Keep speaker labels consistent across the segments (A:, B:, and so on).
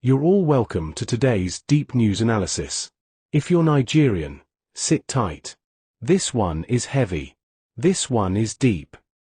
A: You're all welcome to today's deep news analysis. If you're Nigerian, sit tight. This one is heavy. This one is deep.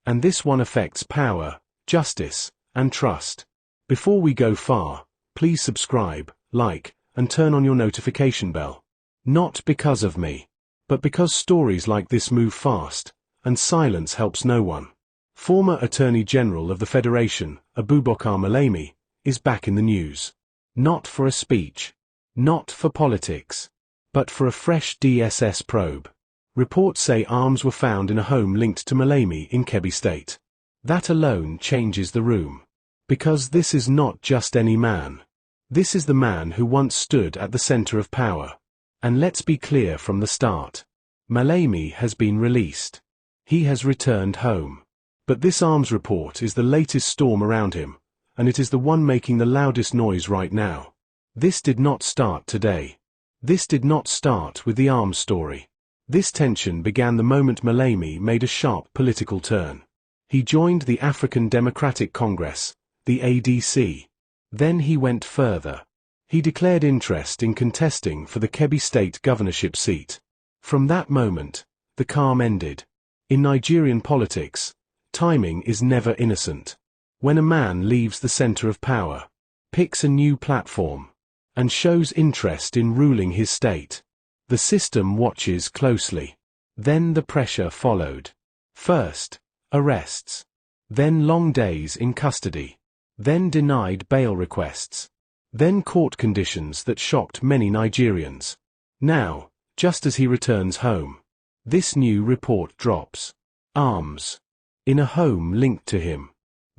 A: And this one affects power, justice, and trust. Before we go far, please subscribe, like, and turn on your notification bell. Not because of me, but because stories like this move fast, and silence helps no one. Former Attorney General of the Federation, Abubakar Malami, is back in the news. Not for a speech, not for politics, but for a fresh DSS probe. Reports say arms were found in a home linked to Malami in Kebbi State. That alone changes the room. Because this is not just any man. This is the man who once stood at the center of power. And let's be clear from the start. Malami has been released. He has returned home. But this arms report is the latest storm around him, and it is the one making the loudest noise right now. This did not start today. This did not start with the arms story. This tension began the moment Malami made a sharp political turn. He joined the African Democratic Congress, the ADC. Then he went further. He declared interest in contesting for the Kebbi State governorship seat. From that moment, the calm ended. In Nigerian politics, timing is never innocent. When a man leaves the center of power, picks a new platform, and shows interest in ruling his state, the system watches closely. Then the pressure followed. First, arrests. Then long days in custody. Then denied bail requests. Then court conditions that shocked many Nigerians. Now, just as he returns home, this new report drops. Arms. In a home linked to him.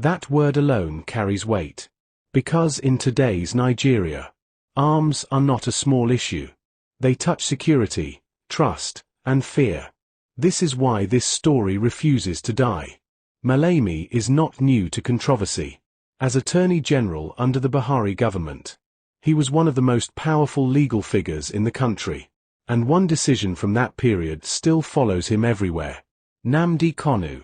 A: That word alone carries weight. Because in today's Nigeria, arms are not a small issue. They touch security, trust, and fear. This is why this story refuses to die. Malami is not new to controversy. As Attorney General under the Buhari government, he was one of the most powerful legal figures in the country. And one decision from that period still follows him everywhere. Nnamdi Kanu.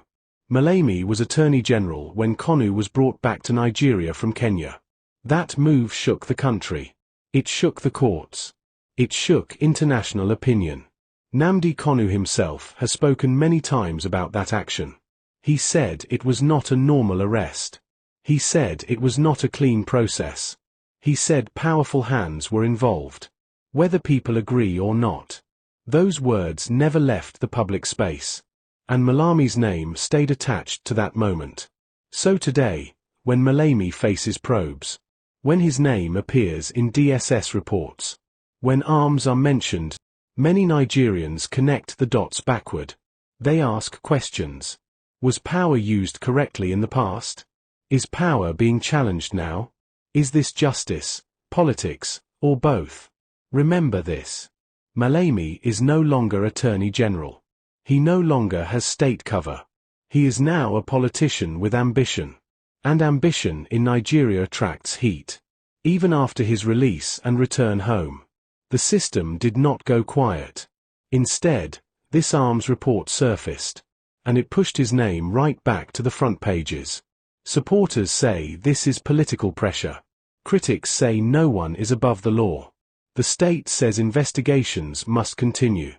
A: Malami was Attorney General when Kanu was brought back to Nigeria from Kenya. That move shook the country. It shook the courts. It shook international opinion. Nnamdi Kanu himself has spoken many times about that action. He said it was not a normal arrest. He said it was not a clean process. He said powerful hands were involved. Whether people agree or not. Those words never left the public space. And Malami's name stayed attached to that moment. So today, when Malami faces probes, when his name appears in DSS reports, when arms are mentioned, many Nigerians connect the dots backward. They ask questions. Was power used correctly in the past? Is power being challenged now? Is this justice, politics, or both? Remember this. Malami is no longer Attorney General. He no longer has state cover. He is now a politician with ambition. And ambition in Nigeria attracts heat. Even after his release and return home, the system did not go quiet. Instead, this arms report surfaced. And it pushed his name right back to the front pages. Supporters say this is political pressure. Critics say no one is above the law. The state says investigations must continue.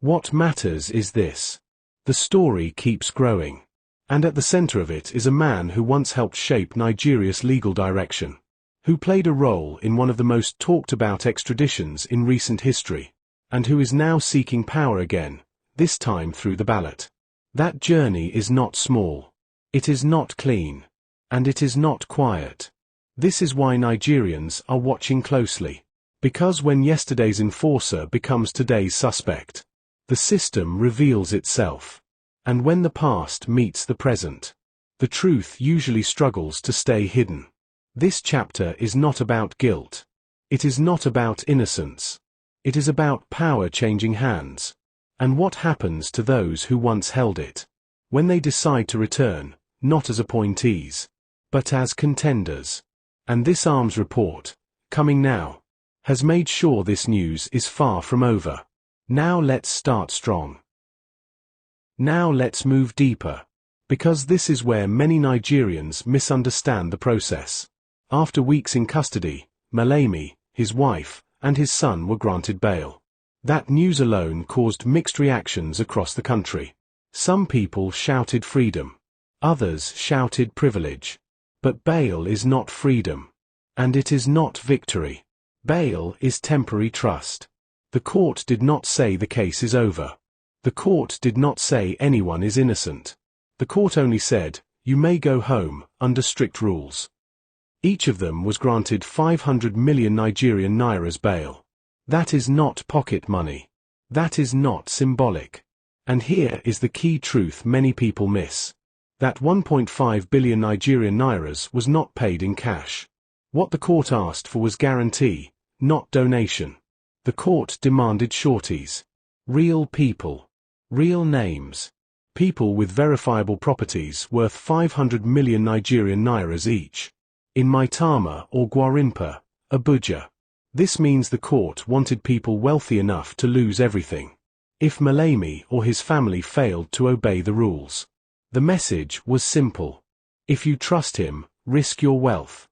A: What matters is this. The story keeps growing. And at the center of it is a man who once helped shape Nigeria's legal direction. Who played a role in one of the most talked about extraditions in recent history. And who is now seeking power again, this time through the ballot. That journey is not small. It is not clean. And it is not quiet. This is why Nigerians are watching closely. Because when yesterday's enforcer becomes today's suspect, the system reveals itself. And when the past meets the present, the truth usually struggles to stay hidden. This chapter is not about guilt. It is not about innocence. It is about power changing hands. And what happens to those who once held it, when they decide to return, not as appointees, but as contenders. And this arms report, coming now, has made sure this news is far from over. Now let's start strong. Now let's move deeper. Because this is where many Nigerians misunderstand the process. After weeks in custody, Malami, his wife, and his son were granted bail. That news alone caused mixed reactions across the country. Some people shouted freedom. Others shouted privilege. But bail is not freedom. And it is not victory. Bail is temporary trust. The court did not say the case is over. The court did not say anyone is innocent. The court only said, you may go home, under strict rules. Each of them was granted 500 million Nigerian nairas bail. That is not pocket money. That is not symbolic. And here is the key truth many people miss. That 1.5 billion Nigerian nairas was not paid in cash. What the court asked for was guarantee, not donation. The court demanded sureties. Real people. Real names. People with verifiable properties worth 500 million Nigerian nairas each. In Maitama or Gwarinpa, Abuja. This means the court wanted people wealthy enough to lose everything. If Malami or his family failed to obey the rules. The message was simple. If you trust him, risk your wealth.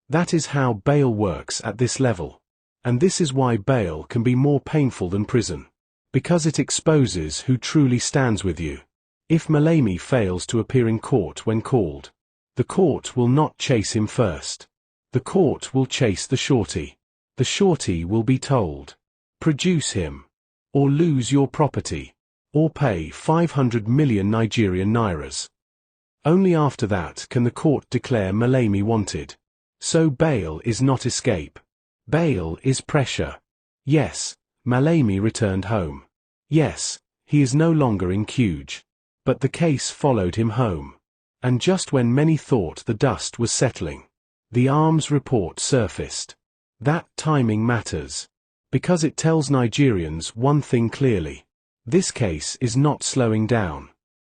A: That is how bail works at this level. And this is why bail can be more painful than prison. Because it exposes who truly stands with you. If Malami fails to appear in court when called, the court will not chase him first. The court will chase the shorty. The shorty will be told, produce him, or lose your property, or pay 500 million Nigerian nairas. Only after that can the court declare Malami wanted. So bail is not escape. Bail is pressure. Yes, Malami returned home. Yes, he is no longer in Kuje. But the case followed him home. And just when many thought the dust was settling, the arms report surfaced. That timing matters. Because it tells Nigerians one thing clearly. This case is not slowing down.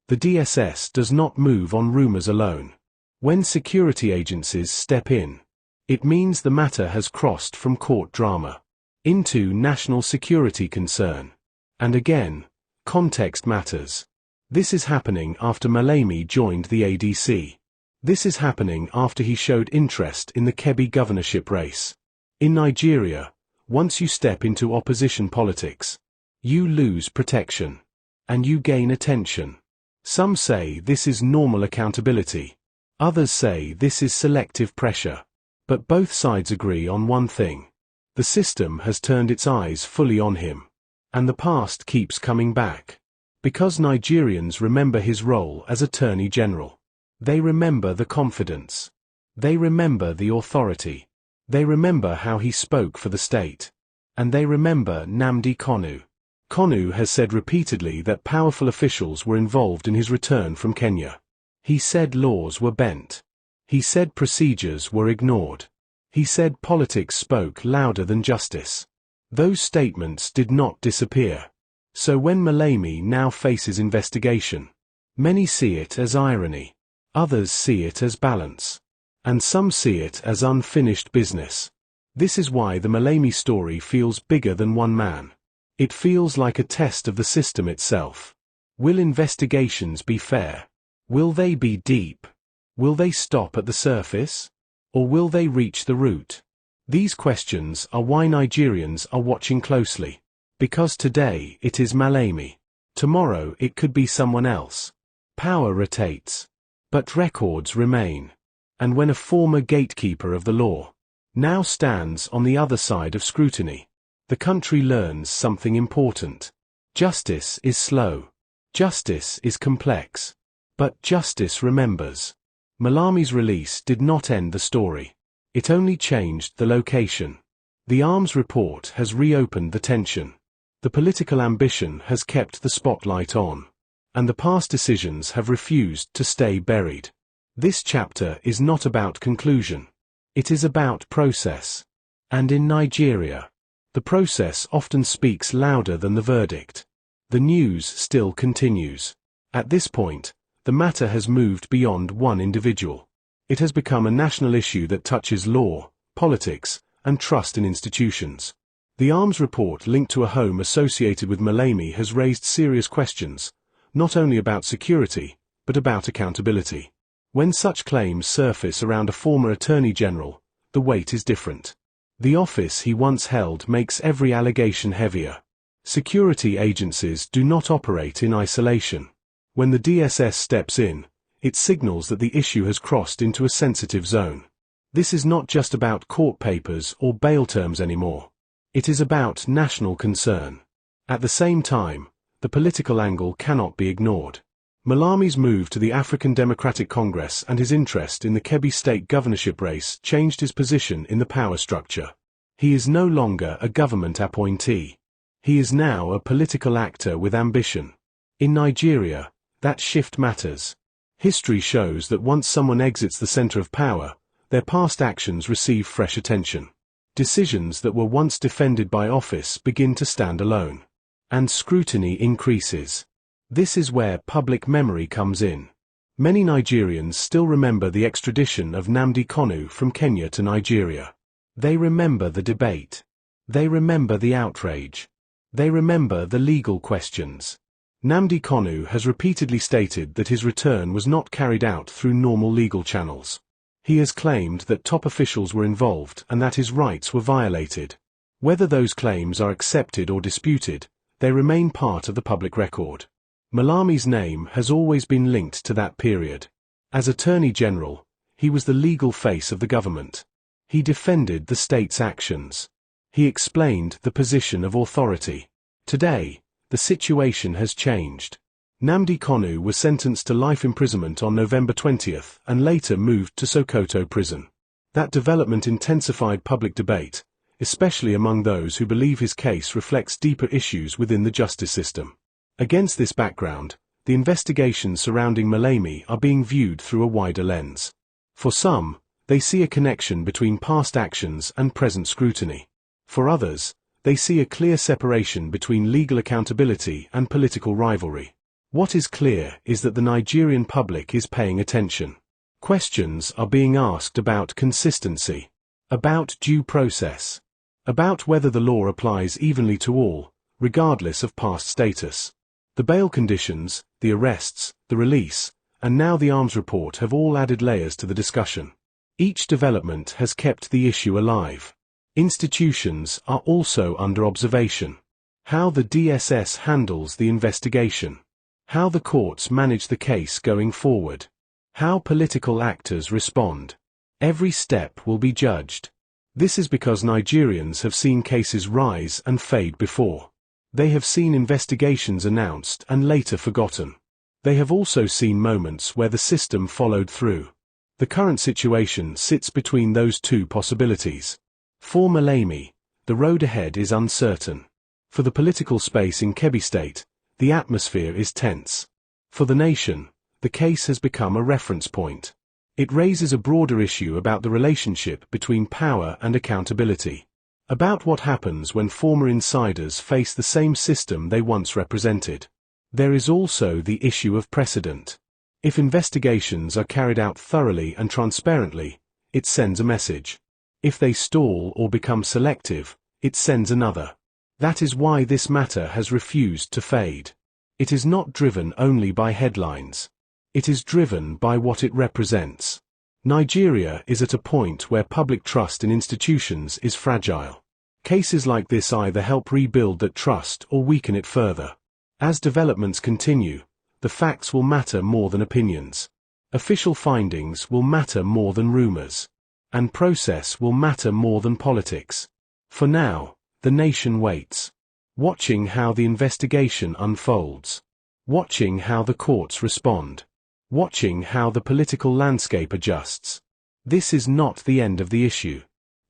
A: The DSS does not move on rumors alone. When security agencies step in, it means the matter has crossed from court drama into national security concern. And again, context matters. This is happening after Malami joined the ADC. This is happening after he showed interest in the Kebbi governorship race. In Nigeria, once you step into opposition politics, you lose protection. And you gain attention. Some say this is normal accountability. Others say this is selective pressure. But both sides agree on one thing. The system has turned its eyes fully on him. And the past keeps coming back. Because Nigerians remember his role as Attorney General. They remember the confidence. They remember the authority. They remember how he spoke for the state. And they remember Nnamdi Kanu. Kanu has said repeatedly that powerful officials were involved in his return from Kenya. He said laws were bent. He said procedures were ignored. He said politics spoke louder than justice. Those statements did not disappear. So when Malami now faces investigation, many see it as irony. Others see it as balance. And some see it as unfinished business. This is why the Malami story feels bigger than one man. It feels like a test of the system itself. Will investigations be fair? Will they be deep? Will they stop at the surface? Or will they reach the root? These questions are why Nigerians are watching closely. Because today it is Malami. Tomorrow it could be someone else. Power rotates. But records remain. And when a former gatekeeper of the law now stands on the other side of scrutiny, the country learns something important. Justice is slow. Justice is complex. But justice remembers. Malami's release did not end the story. It only changed the location. The arms report has reopened the tension. The political ambition has kept the spotlight on. And the past decisions have refused to stay buried. This chapter is not about conclusion. It is about process. And in Nigeria, the process often speaks louder than the verdict. The news still continues. At this point, the matter has moved beyond one individual. It has become a national issue that touches law, politics, and trust in institutions. The arms report linked to a home associated with Malami has raised serious questions, not only about security, but about accountability. When such claims surface around a former Attorney General, the weight is different. The office he once held makes every allegation heavier. Security agencies do not operate in isolation. When the DSS steps in, it signals that the issue has crossed into a sensitive zone. This is not just about court papers or bail terms anymore. It is about national concern. At the same time, the political angle cannot be ignored. Malami's move to the African Democratic Congress and his interest in the Kebbi State governorship race changed his position in the power structure. He is no longer a government appointee. He is now a political actor with ambition. In Nigeria, that shift matters. History shows that once someone exits the center of power, their past actions receive fresh attention. Decisions that were once defended by office begin to stand alone. And scrutiny increases. This is where public memory comes in. Many Nigerians still remember the extradition of Nnamdi Kanu from Kenya to Nigeria. They remember the debate. They remember the outrage. They remember the legal questions. Nnamdi Kanu has repeatedly stated that his return was not carried out through normal legal channels. He has claimed that top officials were involved and that his rights were violated. Whether those claims are accepted or disputed, they remain part of the public record. Malami's name has always been linked to that period. As Attorney General, he was the legal face of the government. He defended the state's actions. He explained the position of authority. Today, the situation has changed. Nnamdi Kanu was sentenced to life imprisonment on November 20th and later moved to Sokoto Prison. That development intensified public debate, especially among those who believe his case reflects deeper issues within the justice system. Against this background, the investigations surrounding Malami are being viewed through a wider lens. For some, they see a connection between past actions and present scrutiny. For others, they see a clear separation between legal accountability and political rivalry. What is clear is that the Nigerian public is paying attention. Questions are being asked about consistency, about due process, about whether the law applies evenly to all, regardless of past status. The bail conditions, the arrests, the release, and now the arms report have all added layers to the discussion. Each development has kept the issue alive. Institutions are also under observation. How the DSS handles the investigation. How the courts manage the case going forward. How political actors respond. Every step will be judged. This is because Nigerians have seen cases rise and fade before. They have seen investigations announced and later forgotten. They have also seen moments where the system followed through. The current situation sits between those two possibilities. For Malami, the road ahead is uncertain. For the political space in Kebbi State, the atmosphere is tense. For the nation, the case has become a reference point. It raises a broader issue about the relationship between power and accountability. About what happens when former insiders face the same system they once represented. There is also the issue of precedent. If investigations are carried out thoroughly and transparently, it sends a message. If they stall or become selective, it sends another. That is why this matter has refused to fade. It is not driven only by headlines. It is driven by what it represents. Nigeria is at a point where public trust in institutions is fragile. Cases like this either help rebuild that trust or weaken it further. As developments continue, the facts will matter more than opinions. Official findings will matter more than rumors. And process will matter more than politics. For now, the nation waits. Watching how the investigation unfolds. Watching how the courts respond. Watching how the political landscape adjusts. This is not the end of the issue.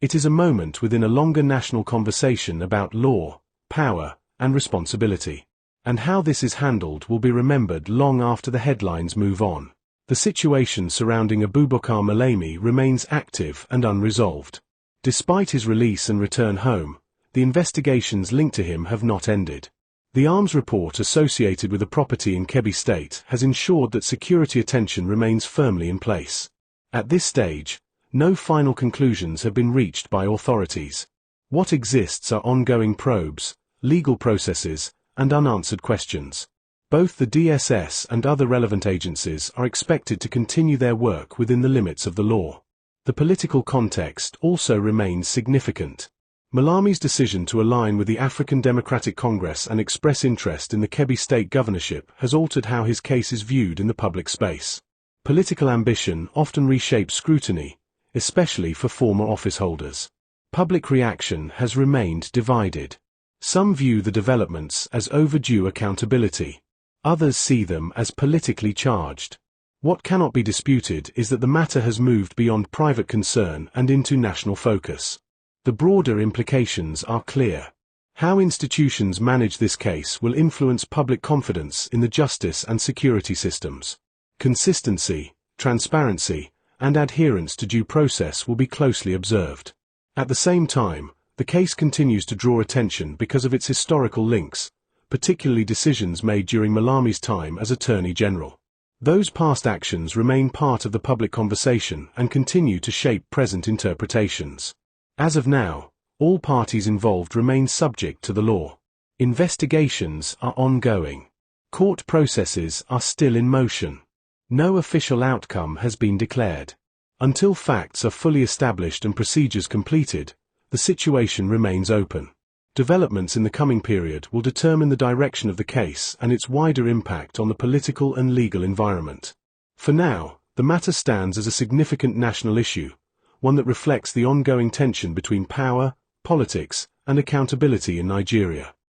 A: It is a moment within a longer national conversation about law, power, and responsibility. And how this is handled will be remembered long after the headlines move on. The situation surrounding Abubakar Malami remains active and unresolved. Despite his release and return home, the investigations linked to him have not ended. The arms report associated with the property in Kebbi State has ensured that security attention remains firmly in place. At this stage, no final conclusions have been reached by authorities. What exists are ongoing probes, legal processes, and unanswered questions. Both the DSS and other relevant agencies are expected to continue their work within the limits of the law. The political context also remains significant. Malami's decision to align with the African Democratic Congress and express interest in the Kebbi State governorship has altered how his case is viewed in the public space. Political ambition often reshapes scrutiny, especially for former office holders. Public reaction has remained divided. Some view the developments as overdue accountability. Others see them as politically charged. What cannot be disputed is that the matter has moved beyond private concern and into national focus. The broader implications are clear. How institutions manage this case will influence public confidence in the justice and security systems. Consistency, transparency, and adherence to due process will be closely observed. At the same time, the case continues to draw attention because of its historical links, particularly decisions made during Malami's time as Attorney General. Those past actions remain part of the public conversation and continue to shape present interpretations. As of now, all parties involved remain subject to the law. Investigations are ongoing. Court processes are still in motion. No official outcome has been declared. Until facts are fully established and procedures completed, the situation remains open. Developments in the coming period will determine the direction of the case and its wider impact on the political and legal environment. For now, the matter stands as a significant national issue, one that reflects the ongoing tension between power, politics, and accountability in Nigeria.